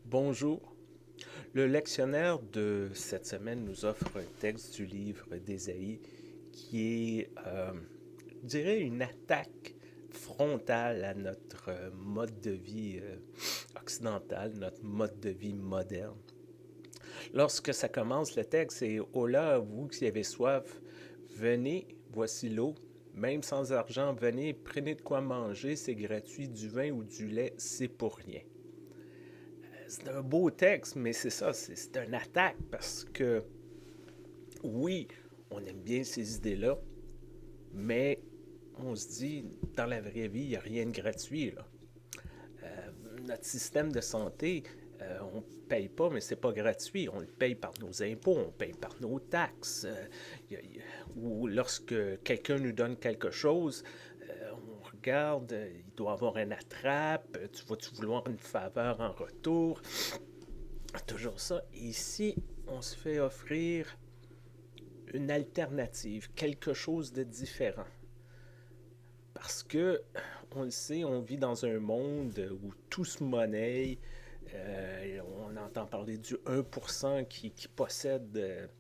Bonjour. Le lectionnaire de cette semaine nous offre un texte du livre d'Ésaïe qui est, je dirais, une attaque frontale à notre mode de vie occidental, notre mode de vie moderne. Lorsque ça commence, le texte est «Oh là, vous qui avez soif, venez, voici l'eau. Même sans argent, venez, prenez de quoi manger, c'est gratuit, du vin ou du lait, c'est pour rien.» C'est un beau texte, mais c'est ça, c'est une attaque parce que oui, on aime bien ces idées-là, mais on se dit, dans la vraie vie, il n'y a rien de gratuit, là. Notre système de santé, on ne paye pas, mais c'est pas gratuit. On le paye par nos impôts, on paye par nos taxes. Ou lorsque quelqu'un nous donne quelque chose, on regarde, il doit avoir un attrape, tu vas-tu vouloir une faveur en retour? Toujours ça. Et ici, on se fait offrir une alternative, quelque chose de différent. Parce que, on le sait, on vit dans un monde où tout se monnaie. On entend parler du 1% qui possède...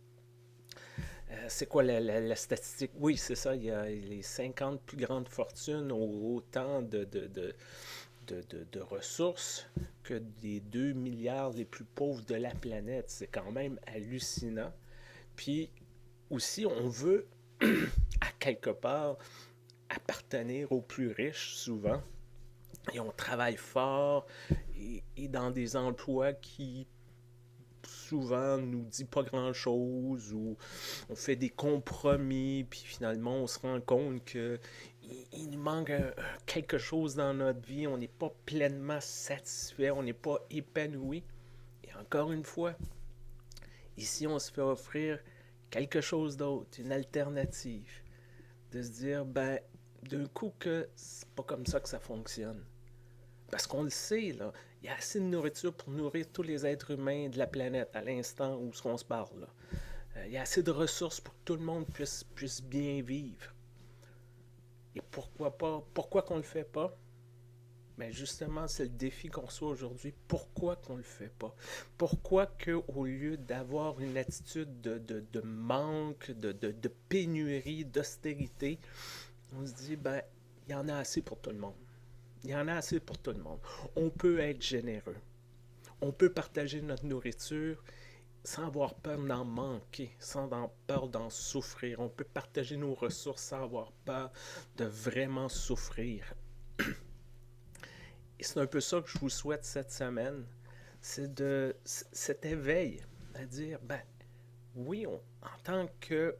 c'est quoi la statistique? Oui, c'est ça. Il y a les 50 plus grandes fortunes ont autant de ressources que les 2 milliards les plus pauvres de la planète. C'est quand même hallucinant. Puis aussi, on veut, à quelque part, appartenir aux plus riches, souvent. Et on travaille fort et dans des emplois qui souvent nous dit pas grand chose ou on fait des compromis puis finalement on se rend compte que il nous manque quelque chose dans notre vie, on n'est pas pleinement satisfait, on n'est pas épanoui. Et encore une fois, ici on se fait offrir quelque chose d'autre, une alternative, de se dire ben d'un coup que c'est pas comme ça que ça fonctionne. Parce qu'on le sait, là, il y a assez de nourriture pour nourrir tous les êtres humains de la planète à l'instant où on se parle. Là. Il y a assez de ressources pour que tout le monde puisse bien vivre. Et pourquoi pas? Pourquoi qu'on ne le fait pas? Mais justement, c'est le défi qu'on reçoit aujourd'hui. Pourquoi qu'on ne le fait pas? Pourquoi qu'au lieu d'avoir une attitude de manque, de pénurie, d'austérité, on se dit, ben, il y en a assez pour tout le monde. Il y en a assez pour tout le monde. On peut être généreux. On peut partager notre nourriture sans avoir peur d'en manquer, sans avoir peur d'en souffrir. On peut partager nos ressources sans avoir peur de vraiment souffrir. Et c'est un peu ça que je vous souhaite cette semaine. C'est de cet éveil à dire, ben oui, en tant que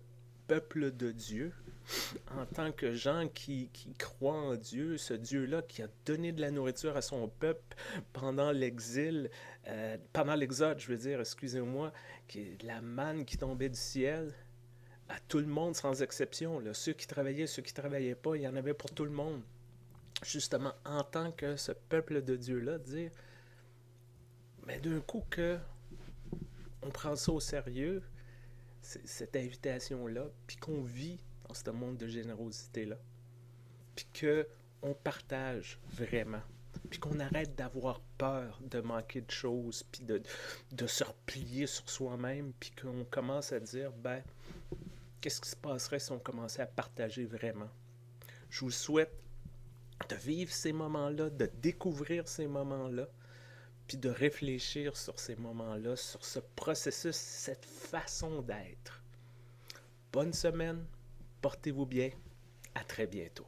peuple de Dieu, en tant que gens qui croient en Dieu, ce Dieu-là qui a donné de la nourriture à son peuple pendant l'exil, pendant l'exode, je veux dire, excusez-moi, la manne qui tombait du ciel, à tout le monde sans exception, là, ceux qui travaillaient, ceux qui ne travaillaient pas, il y en avait pour tout le monde. Justement, en tant que ce peuple de Dieu-là, dire, mais d'un coup que on prend ça au sérieux, cette invitation-là, puis qu'on vit dans ce monde de générosité-là, puis qu'on partage vraiment, puis qu'on arrête d'avoir peur de manquer de choses, puis de se replier sur soi-même, puis qu'on commence à dire, ben, qu'est-ce qui se passerait si on commençait à partager vraiment? Je vous souhaite de vivre ces moments-là, de découvrir ces moments-là, puis de réfléchir sur ces moments-là, sur ce processus, cette façon d'être. Bonne semaine, portez-vous bien, à très bientôt.